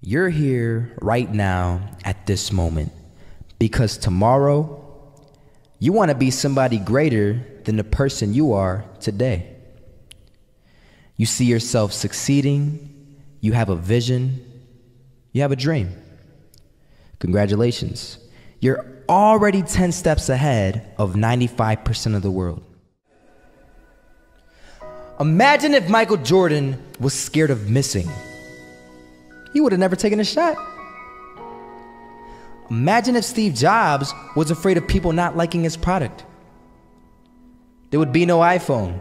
You're here right now at this moment because tomorrow you want to be somebody greater than the person you are today. You see yourself succeeding, you have a vision, you have a dream. Congratulations. You're already 10 steps ahead of 95% of the world. Imagine if Michael Jordan was scared of missing. He would have never taken a shot. Imagine if Steve Jobs was afraid of people not liking his product. There would be no iPhone.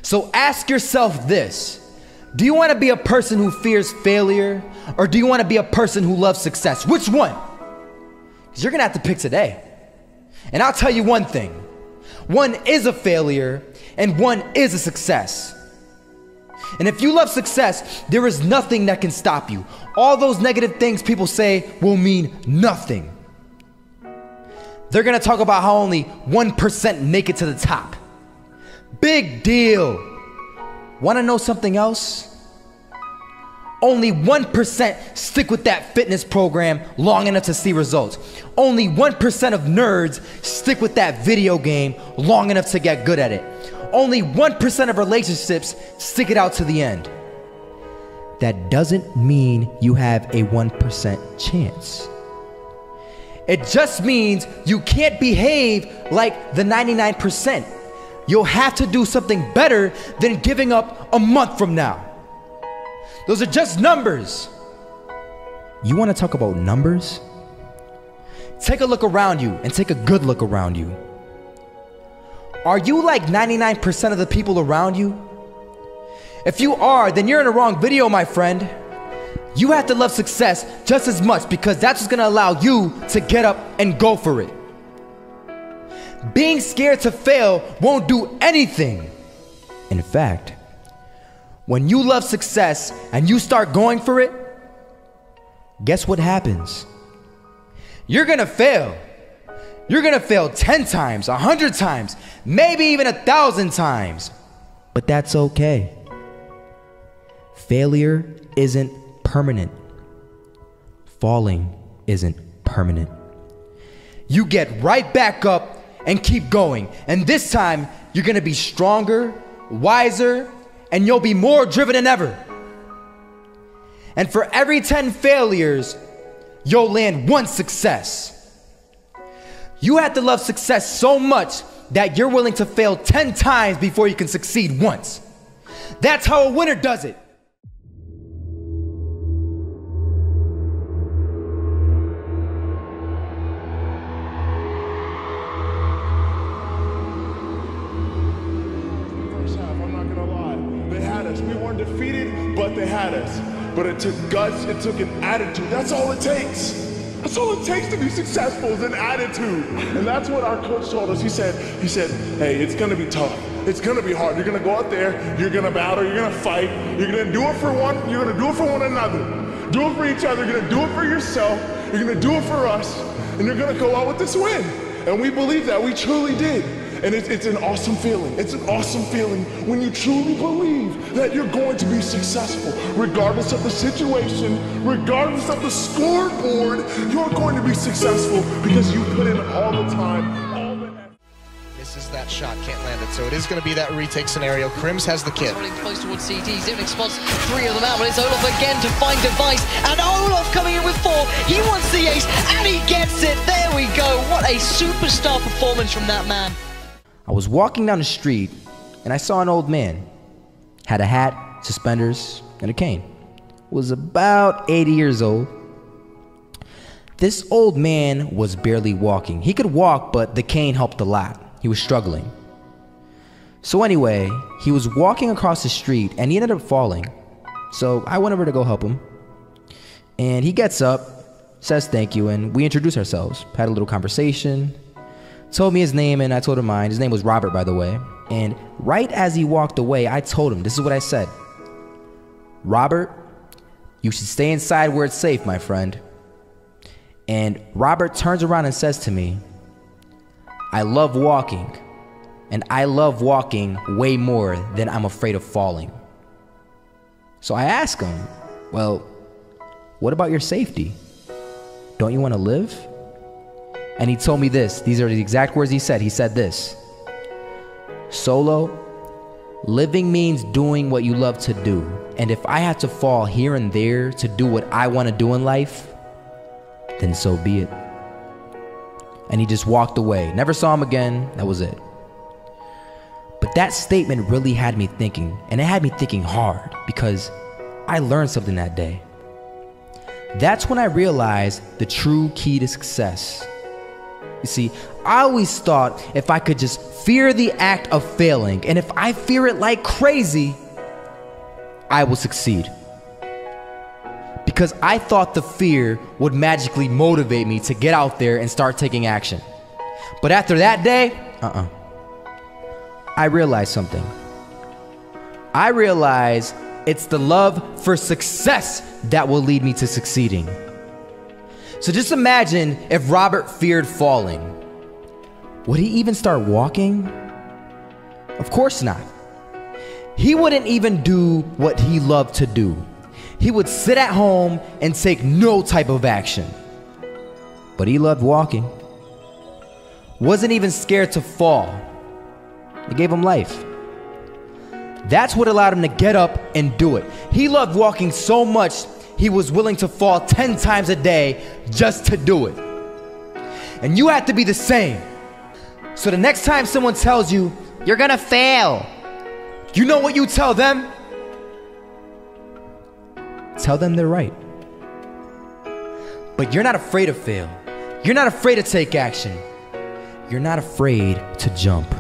So ask yourself this: do you want to be a person who fears failure, or do you want to be a person who loves success? Which one? Because you're gonna have to pick today. And I'll tell you one thing: one is a failure and one is a success. And if you love success, there is nothing that can stop you. All those negative things people say will mean nothing. They're gonna talk about how only 1% make it to the top. Big deal. Wanna know something else? Only 1% stick with that fitness program long enough to see results. Only 1% of nerds stick with that video game long enough to get good at it. Only 1% of relationships stick it out to the end. That doesn't mean you have a 1% chance. It just means you can't behave like the 99%. You'll have to do something better than giving up a month from now. Those are just numbers. You want to talk about numbers? Take a look around you and take a good look around you. Are you like 99% of the people around you? If you are, then you're in the wrong video, my friend. You have to love success just as much because that's what's gonna allow you to get up and go for it. Being scared to fail won't do anything. In fact, when you love success and you start going for it, guess what happens? You're gonna fail. You're gonna fail 10 times, 100 times, maybe even 1,000 times. But that's okay. Failure isn't permanent. Falling isn't permanent. You get right back up and keep going. And this time, you're gonna be stronger, wiser, and you'll be more driven than ever. And for every 10 failures, you'll land one success. You have to love success so much that you're willing to fail 10 times before you can succeed once. That's how a winner does it. First half, I'm not gonna lie. They had us. We weren't defeated, but they had us. But it took guts, it took an attitude. That's all it takes. That's all it takes to be successful is an attitude. And that's what our coach told us. He said, hey, it's gonna be tough. It's gonna be hard. You're gonna go out there, you're gonna battle, you're gonna fight, you're gonna do it for one, you're gonna do it for one another. Do it for each other, you're gonna do it for yourself, you're gonna do it for us, and you're gonna go out with this win. And we believe that, we truly did. And it's an awesome feeling. It's an awesome feeling when you truly believe that you're going to be successful. Regardless of the situation, regardless of the scoreboard, you're going to be successful because you put in all the time, all the effort. Misses that shot, can't land it. So it is going to be that retake scenario. Crims has the kid. Running close towards CT, Zivnik spots 3 of them out, but it's Olaf again to find Device, and Olaf coming in with 4. He wants the ace, and he gets it. There we go. What a superstar performance from that man. I was walking down the street and I saw an old man. Had a hat, suspenders, and a cane. Was about 80 years old. This old man was barely walking. He could walk, but the cane helped a lot. He was struggling. So anyway, he was walking across the street and he ended up falling. So I went over to go help him. And he gets up, says thank you, and we introduced ourselves. Had a little conversation. Told me his name and I told him mine. His name was Robert, by the way. And right as he walked away, I told him, this is what I said. Robert, you should stay inside where it's safe, my friend. And Robert turns around and says to me, I love walking. And I love walking way more than I'm afraid of falling. So I ask him, well, what about your safety? Don't you want to live? And he told me this. These are the exact words he said. He said this: Solo, living means doing what you love to do. And if I had to fall here and there to do what I want to do in life, then so be it. And he just walked away. Never saw him again. That was it. But that statement really had me thinking, and it had me thinking hard, because I learned something that day. That's when I realized the true key to success. You see, I always thought if I could just fear the act of failing, and if I fear it like crazy, I will succeed. Because I thought the fear would magically motivate me to get out there and start taking action. But after that day, I realized something. I realized it's the love for success that will lead me to succeeding. So just imagine if Robert feared falling. Would he even start walking? Of course not. He wouldn't even do what he loved to do. He would sit at home and take no type of action. But he loved walking. Wasn't even scared to fall. It gave him life. That's what allowed him to get up and do it. He loved walking so much, he was willing to fall 10 times a day just to do it. And you have to be the same. So the next time someone tells you, you're gonna fail, you know what you tell them? Tell them they're right. But you're not afraid to fail. You're not afraid to take action. You're not afraid to jump.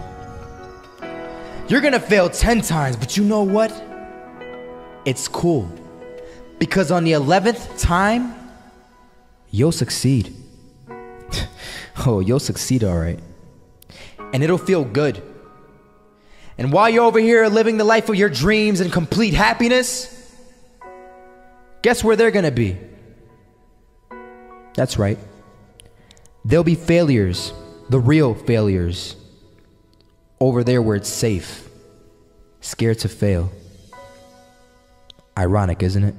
You're gonna fail 10 times, but you know what? It's cool. Because on the 11th time, you'll succeed. Oh, you'll succeed, all right. And it'll feel good. And while you're over here living the life of your dreams and complete happiness, guess where they're gonna be? That's right. They'll be failures, the real failures. Over there where it's safe, scared to fail. Ironic, isn't it?